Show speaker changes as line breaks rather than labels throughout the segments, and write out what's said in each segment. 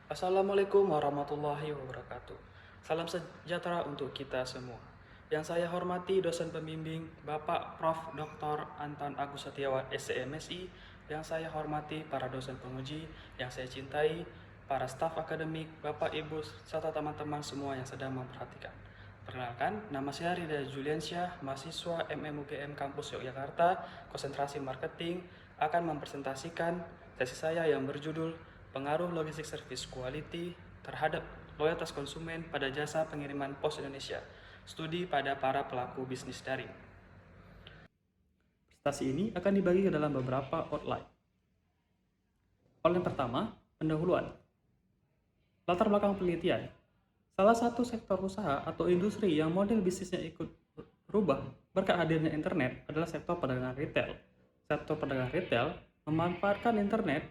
Assalamualaikum warahmatullahi wabarakatuh. Salam sejahtera untuk kita semua. Yang saya hormati dosen pembimbing Bapak Prof. Dr. Anton Agus Setiawan SCMSI, yang saya hormati para dosen penguji, yang saya cintai, para staf akademik, Bapak Ibu, serta teman-teman semua yang sedang memperhatikan. Perkenalkan, nama saya Rida Juliansyah, mahasiswa MMUGM Kampus Yogyakarta, konsentrasi marketing, akan mempresentasikan sesi saya yang berjudul Pengaruh Logistik Service Quality terhadap loyalitas konsumen pada jasa pengiriman pos Indonesia. Studi pada para pelaku bisnis daring. Presentasi ini akan dibagi ke dalam beberapa outline. Outline pertama, pendahuluan. Latar belakang penelitian. Salah satu sektor usaha atau industri yang model bisnisnya ikut berubah berkat hadirnya internet adalah sektor perdagangan retail. Sektor perdagangan retail memanfaatkan internet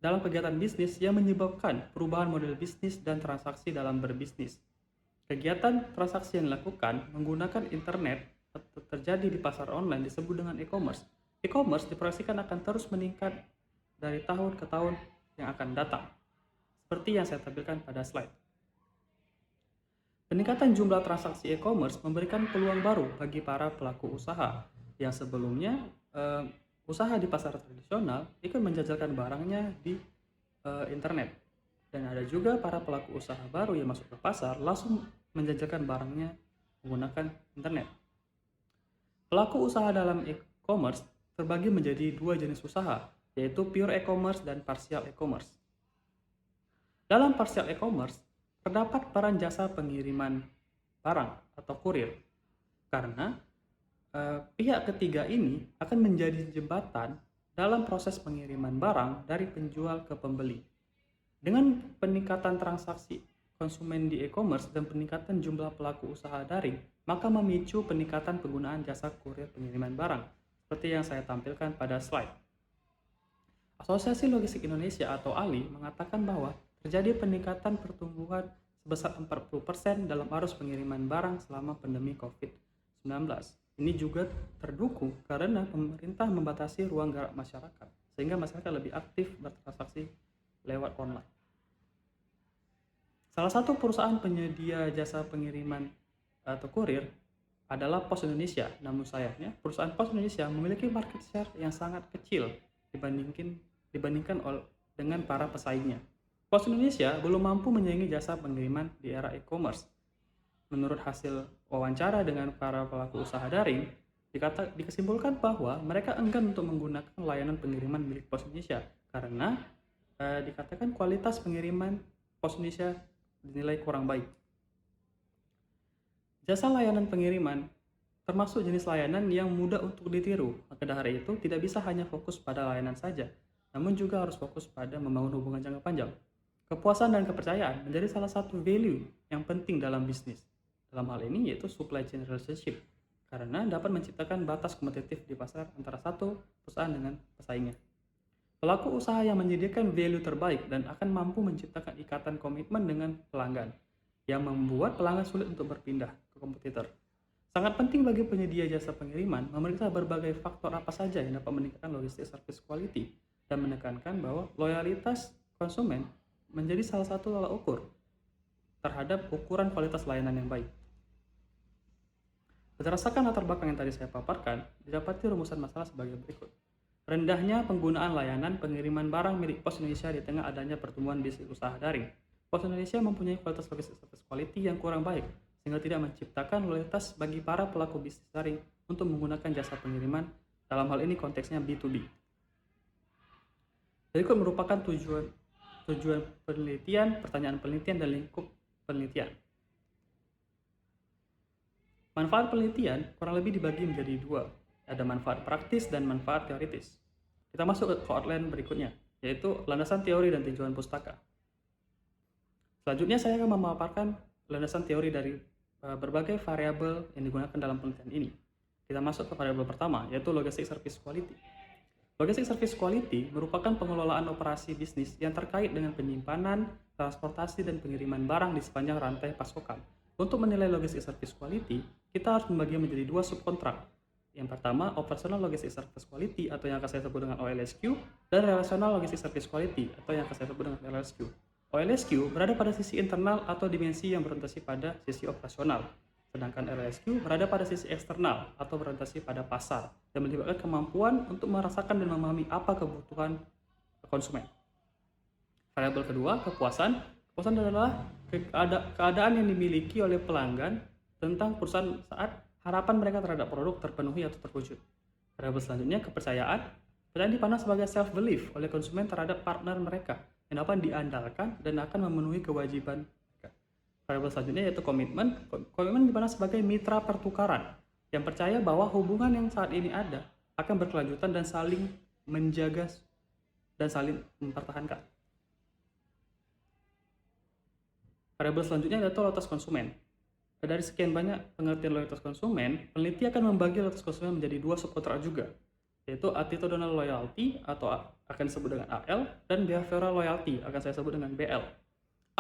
dalam kegiatan bisnis yang menyebabkan perubahan model bisnis dan transaksi dalam berbisnis. Kegiatan transaksi yang dilakukan menggunakan internet terjadi di pasar online disebut dengan e-commerce. E-commerce diproyeksikan akan terus meningkat dari tahun ke tahun yang akan datang, seperti yang saya tampilkan pada slide. Peningkatan jumlah transaksi e-commerce memberikan peluang baru bagi para pelaku usaha yang sebelumnya usaha di pasar tradisional ikut menjajalkan barangnya di internet, dan ada juga para pelaku usaha baru yang masuk ke pasar langsung menjajalkan barangnya menggunakan internet. Pelaku usaha dalam e-commerce terbagi menjadi dua jenis usaha, yaitu pure e-commerce dan partial e-commerce. Dalam partial e-commerce terdapat peran jasa pengiriman barang atau kurir, karena pihak ketiga ini akan menjadi jembatan dalam proses pengiriman barang dari penjual ke pembeli. Dengan peningkatan transaksi konsumen di e-commerce dan peningkatan jumlah pelaku usaha daring, maka memicu peningkatan penggunaan jasa kurir pengiriman barang, seperti yang saya tampilkan pada slide. Asosiasi Logistik Indonesia atau ALI mengatakan bahwa terjadi peningkatan pertumbuhan sebesar 40% dalam arus pengiriman barang selama pandemi COVID-19. Ini juga terdukung karena pemerintah membatasi ruang gerak masyarakat, sehingga masyarakat lebih aktif bertransaksi lewat online. Salah satu perusahaan penyedia jasa pengiriman atau kurir adalah Pos Indonesia. Namun sayangnya, perusahaan Pos Indonesia memiliki market share yang sangat kecil dibandingkan dengan para pesaingnya. Pos Indonesia belum mampu menyaingi jasa pengiriman di era e-commerce. Menurut hasil wawancara dengan para pelaku usaha daring, dikesimpulan bahwa mereka enggan untuk menggunakan layanan pengiriman milik Pos Indonesia karena dikatakan kualitas pengiriman Pos Indonesia dinilai kurang baik. Jasa layanan pengiriman termasuk jenis layanan yang mudah untuk ditiru. Maka dari itu tidak bisa hanya fokus pada layanan saja, namun juga harus fokus pada membangun hubungan jangka panjang. Kepuasan dan kepercayaan menjadi salah satu value yang penting dalam bisnis. Dalam hal ini yaitu supply chain relationship, karena dapat menciptakan batas kompetitif di pasar antara satu perusahaan dengan pesaingnya. Pelaku usaha yang menyediakan value terbaik dan akan mampu menciptakan ikatan komitmen dengan pelanggan, yang membuat pelanggan sulit untuk berpindah ke kompetitor. Sangat penting bagi penyedia jasa pengiriman memeriksa berbagai faktor apa saja yang dapat meningkatkan logistik service quality dan menekankan bahwa loyalitas konsumen menjadi salah satu tolak ukur terhadap ukuran kualitas layanan yang baik. Berdasarkan latar belakang yang tadi saya paparkan, didapati rumusan masalah sebagai berikut. Rendahnya penggunaan layanan pengiriman barang milik Pos Indonesia di tengah adanya pertumbuhan bisnis usaha daring. Pos Indonesia mempunyai kualitas logistik service quality yang kurang baik, sehingga tidak menciptakan loyalitas bagi para pelaku bisnis daring untuk menggunakan jasa pengiriman, dalam hal ini konteksnya B2B. Berikut merupakan tujuan penelitian, pertanyaan penelitian, dan lingkup penelitian. Manfaat penelitian kurang lebih dibagi menjadi dua, ada manfaat praktis dan manfaat teoritis. Kita masuk ke outline berikutnya, yaitu landasan teori dan tinjauan pustaka. Selanjutnya saya akan memaparkan landasan teori dari berbagai variabel yang digunakan dalam penelitian ini. Kita masuk ke variabel pertama, yaitu logistic service quality. Logistic service quality merupakan pengelolaan operasi bisnis yang terkait dengan penyimpanan, transportasi, dan pengiriman barang di sepanjang rantai pasokan. Untuk menilai logistic service quality, kita harus membagi menjadi dua subkontrak. Yang pertama, Operational Logistic Service Quality atau yang akan saya sebut dengan OLSQ, dan Relational Logistic Service Quality atau yang akan saya sebut dengan LSQ. OLSQ berada pada sisi internal atau dimensi yang berorientasi pada sisi operasional, sedangkan LSQ berada pada sisi eksternal atau berorientasi pada pasar dan melibatkan kemampuan untuk merasakan dan memahami apa kebutuhan konsumen. Variabel kedua, kepuasan. Kepuasan adalah keadaan yang dimiliki oleh pelanggan tentang perusahaan saat harapan mereka terhadap produk terpenuhi atau terwujud. Variabel selanjutnya, kepercayaan. Kepercayaan dipandang sebagai self-belief oleh konsumen terhadap partner mereka yang dapat diandalkan dan akan memenuhi kewajiban mereka. Variabel selanjutnya yaitu komitmen. Komitmen dipandang sebagai mitra pertukaran yang percaya bahwa hubungan yang saat ini ada akan berkelanjutan dan saling menjaga dan saling mempertahankan. Variabel selanjutnya yaitu loyalitas konsumen. Dari sekian banyak pengertian loyalitas konsumen, peneliti akan membagi loyalitas konsumen menjadi dua subkontrak juga, yaitu attitudinal loyalty atau akan disebut dengan AL dan behavioral loyalty akan saya sebut dengan BL.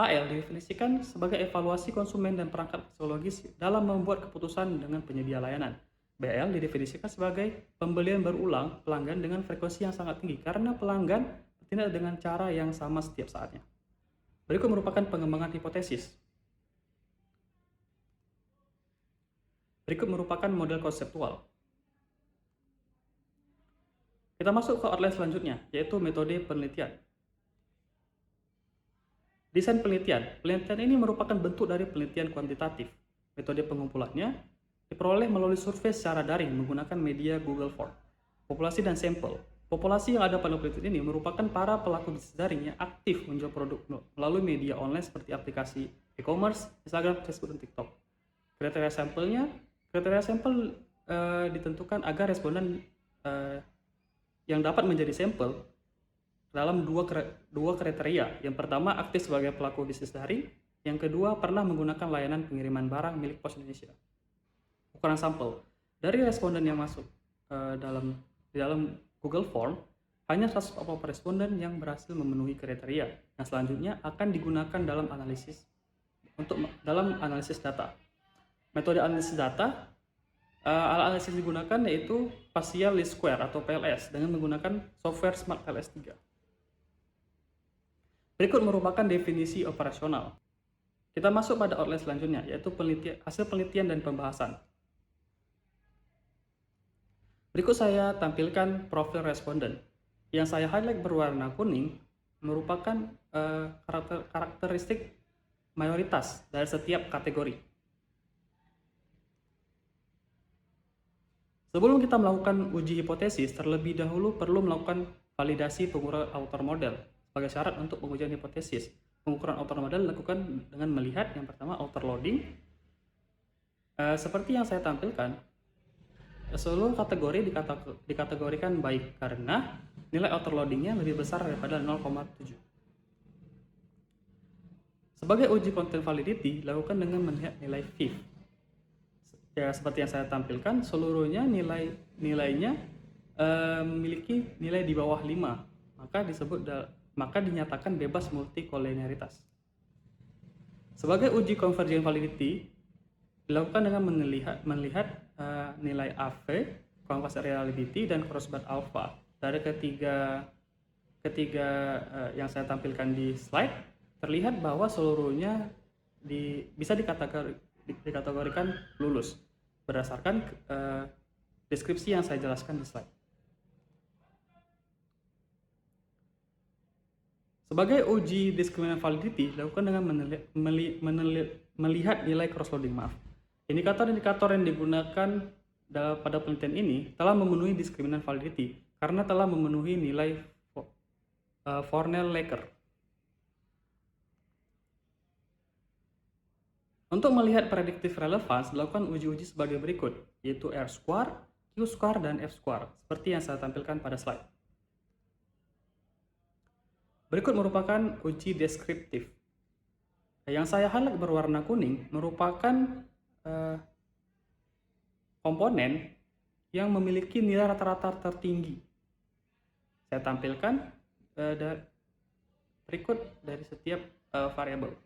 AL didefinisikan sebagai evaluasi konsumen dan perangkat psikologis dalam membuat keputusan dengan penyedia layanan. BL didefinisikan sebagai pembelian berulang pelanggan dengan frekuensi yang sangat tinggi karena pelanggan bertindak dengan cara yang sama setiap saatnya. Berikut merupakan pengembangan hipotesis. Berikut merupakan model konseptual. Kita masuk ke outline selanjutnya, yaitu metode penelitian. Desain penelitian. Penelitian ini merupakan bentuk dari penelitian kuantitatif. Metode pengumpulannya diperoleh melalui survei secara daring menggunakan media Google Form, populasi dan sampel. Populasi yang ada pada penelitian ini merupakan para pelaku bisnis daring yang aktif menjual produk melalui media online seperti aplikasi e-commerce, Instagram, Facebook, dan TikTok. Kriteria sampel ditentukan agar responden yang dapat menjadi sampel dalam dua kriteria. Yang pertama, aktif sebagai pelaku bisnis daring. Yang kedua, pernah menggunakan layanan pengiriman barang milik Pos Indonesia. Ukuran sampel dari responden yang masuk di dalam Google Form, hanya 140 responden yang berhasil memenuhi kriteria. Yang selanjutnya akan digunakan dalam analisis data. Metode analisis data, alat analisis digunakan yaitu Partial Least Square atau PLS dengan menggunakan software Smart PLS 3. Berikut merupakan definisi operasional. Kita masuk pada outline selanjutnya, yaitu hasil penelitian dan pembahasan. Berikut saya tampilkan profil responden. Yang saya highlight berwarna kuning merupakan karakteristik mayoritas dari setiap kategori. Sebelum kita melakukan uji hipotesis, terlebih dahulu perlu melakukan validasi pengukuran outer model sebagai syarat untuk pengujian hipotesis. Pengukuran outer model dilakukan dengan melihat yang pertama outer loading. Seperti yang saya tampilkan, seluruh kategori dikategorikan baik karena nilai outer loadingnya lebih besar daripada 0,7. Sebagai uji content validity dilakukan dengan melihat nilai FIF. Ya, seperti yang saya tampilkan, seluruhnya nilainya memiliki nilai di bawah 5, maka dinyatakan bebas multikolinearitas. Sebagai uji convergent validity dilakukan dengan melihat nilai AV, converse reliability, dan crossbar alpha. Dari ketiga yang saya tampilkan di slide, terlihat bahwa seluruhnya bisa dikategorikan lulus berdasarkan deskripsi yang saya jelaskan di slide. Sebagai uji discriminant validity dilakukan dengan melihat nilai cross-loading. Indikator-indikator yang digunakan pada penelitian ini telah memenuhi discriminant validity karena telah memenuhi nilai Fornell-Laker. Untuk melihat predictive relevance dilakukan uji-uji sebagai berikut, yaitu R-square, Q-square, dan F-square, seperti yang saya tampilkan pada slide. Berikut merupakan uji deskriptif. Yang saya highlight berwarna kuning merupakan komponen yang memiliki nilai rata-rata tertinggi. Saya tampilkan berikut dari setiap variabel.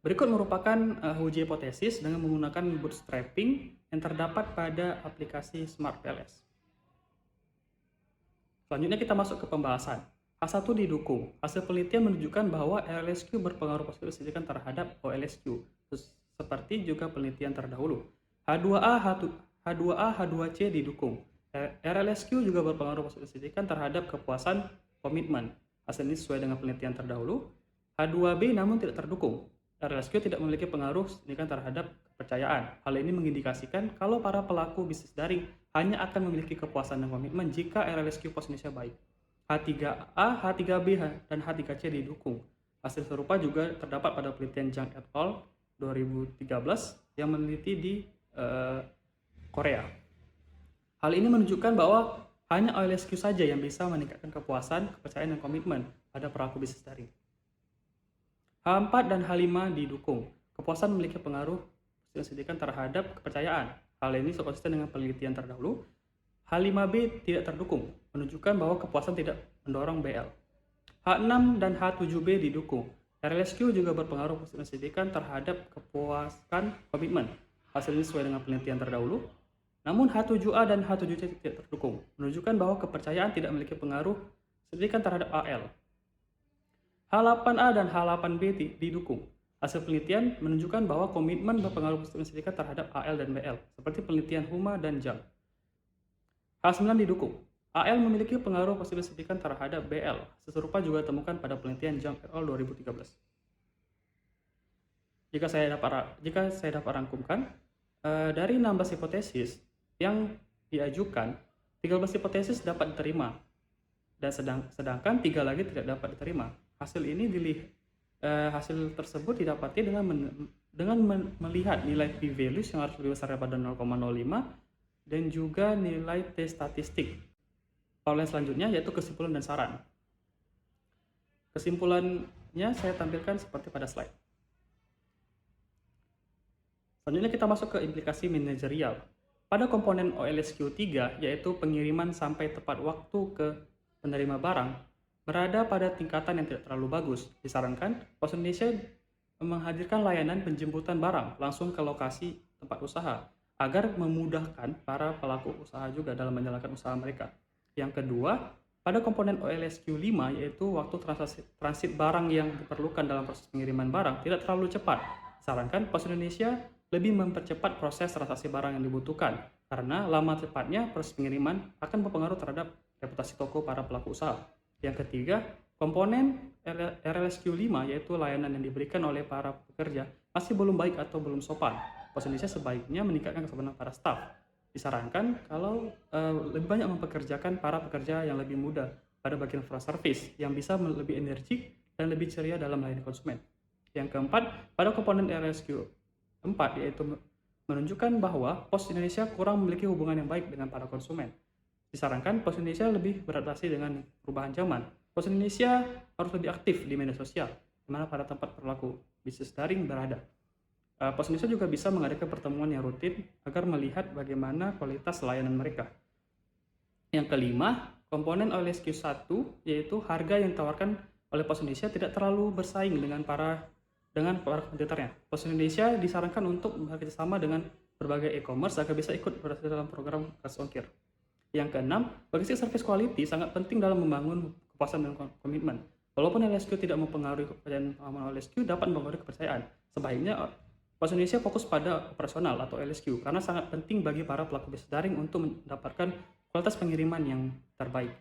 Berikut merupakan uji hipotesis dengan menggunakan bootstrapping yang terdapat pada aplikasi Smart PLS. Selanjutnya kita masuk ke pembahasan. H1 didukung. Hasil penelitian menunjukkan bahwa RLSQ berpengaruh positif signifikan terhadap OLSQ, seperti juga penelitian terdahulu. H2A, H2A, H2C didukung. RLSQ juga berpengaruh positif signifikan terhadap kepuasan komitmen. Hasil ini sesuai dengan penelitian terdahulu. H2B namun tidak terdukung. RLSQ tidak memiliki pengaruh signifikan terhadap kepercayaan. Hal ini mengindikasikan kalau para pelaku bisnis daring hanya akan memiliki kepuasan dan komitmen jika RLSQ pos Indonesia baik. H3A, H3B, dan H3C didukung. Hasil serupa juga terdapat pada penelitian Zhang et al. 2013 yang meneliti di Korea. Hal ini menunjukkan bahwa hanya OLSQ saja yang bisa meningkatkan kepuasan, kepercayaan, dan komitmen pada pelaku bisnis daring. H4 dan H5 didukung. Kepuasan memiliki pengaruh signifikan terhadap kepercayaan. Hal ini konsisten dengan penelitian terdahulu. H5B tidak terdukung, menunjukkan bahwa kepuasan tidak mendorong BL. H6 dan H7B didukung. RLSQ juga berpengaruh signifikan terhadap kepuasan komitmen. Hasil ini sesuai dengan penelitian terdahulu. Namun H7A dan H7C tidak terdukung, menunjukkan bahwa kepercayaan tidak memiliki pengaruh signifikan terhadap AL. H8A dan H8B didukung. Hasil penelitian menunjukkan bahwa komitmen berpengaruh signifikan terhadap AL dan BL, seperti penelitian Huma dan Zhang. H9 didukung. AL memiliki pengaruh positif signifikan terhadap BL. Serupa juga ditemukan pada penelitian Zhang et al. 2013. Jika saya dapat rangkumkan, dari 16 hipotesis yang diajukan, 13 hipotesis dapat diterima, dan sedangkan 3 lagi tidak dapat diterima. Hasil tersebut didapati dengan melihat nilai p-values yang harus lebih besar daripada 0,05 dan juga nilai T statistik. Lalu selanjutnya yaitu kesimpulan dan saran. Kesimpulannya saya tampilkan seperti pada slide. Selanjutnya kita masuk ke implikasi manajerial. Pada komponen OLSQ3 yaitu pengiriman sampai tepat waktu ke penerima barang berada pada tingkatan yang tidak terlalu bagus. Disarankan Pos Indonesia menghadirkan layanan penjemputan barang langsung ke lokasi tempat usaha agar memudahkan para pelaku usaha juga dalam menjalankan usaha mereka. Yang kedua, pada komponen OLSQ5 yaitu waktu transit barang yang diperlukan dalam proses pengiriman barang tidak terlalu cepat. Sarankan Pos Indonesia lebih mempercepat proses transaksi barang yang dibutuhkan karena lama cepatnya proses pengiriman akan berpengaruh terhadap reputasi toko para pelaku usaha. Yang ketiga, komponen RLSQ5 yaitu layanan yang diberikan oleh para pekerja masih belum baik atau belum sopan. Pos Indonesia sebaiknya meningkatkan kesopanan para staf. Disarankan kalau lebih banyak mempekerjakan para pekerja yang lebih muda pada bagian front service yang bisa lebih energik dan lebih ceria dalam melayani konsumen. Yang keempat, pada komponen RSQ 4 yaitu menunjukkan bahwa Pos Indonesia kurang memiliki hubungan yang baik dengan para konsumen. Disarankan Pos Indonesia lebih beradaptasi dengan perubahan zaman. Pos Indonesia harus lebih aktif di media sosial, di mana pada tempat perilaku bisnis daring berada. Pos Indonesia juga bisa mengadakan pertemuan yang rutin agar melihat bagaimana kualitas layanan mereka. Yang kelima, komponen OLSQ1 yaitu harga yang ditawarkan oleh Pos Indonesia tidak terlalu bersaing dengan para kompetitornya. Pos Indonesia disarankan untuk bekerjasama dengan berbagai e-commerce agar bisa ikut dalam program Cash Ongkir. Yang keenam, logistik service quality sangat penting dalam membangun kepuasan dan komitmen. Walaupun OLSQ tidak mempengaruhi kepercayaan OLSQ dapat mempengaruhi kepercayaan. Sebaiknya Pos Indonesia fokus pada operasional atau LSQ karena sangat penting bagi para pelaku bisnis daring untuk mendapatkan kualitas pengiriman yang terbaik.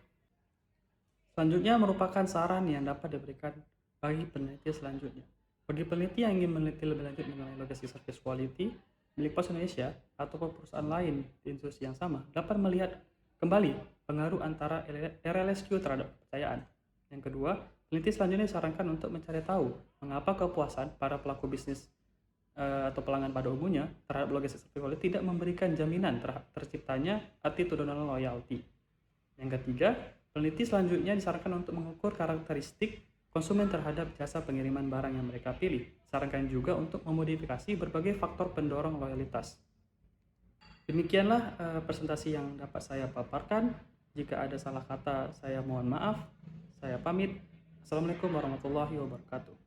Selanjutnya merupakan saran yang dapat diberikan bagi peneliti selanjutnya. Bagi peneliti yang ingin meneliti lebih lanjut mengenai logistik service quality milik Pos Indonesia atau perusahaan lain di institusi yang sama dapat melihat kembali pengaruh antara RLSQ terhadap kepercayaan. Yang kedua, peneliti selanjutnya disarankan untuk mencari tahu mengapa kepuasan para pelaku bisnis atau pelanggan pada umumnya terhadap logistik service quality tidak memberikan jaminan terciptanya attitudinal loyalty. Yang ketiga, peneliti selanjutnya disarankan untuk mengukur karakteristik konsumen terhadap jasa pengiriman barang yang mereka pilih. Disarankan juga untuk memodifikasi berbagai faktor pendorong loyalitas. Demikianlah presentasi yang dapat saya paparkan. Jika ada salah kata, saya mohon maaf. Saya pamit. Assalamualaikum warahmatullahi wabarakatuh.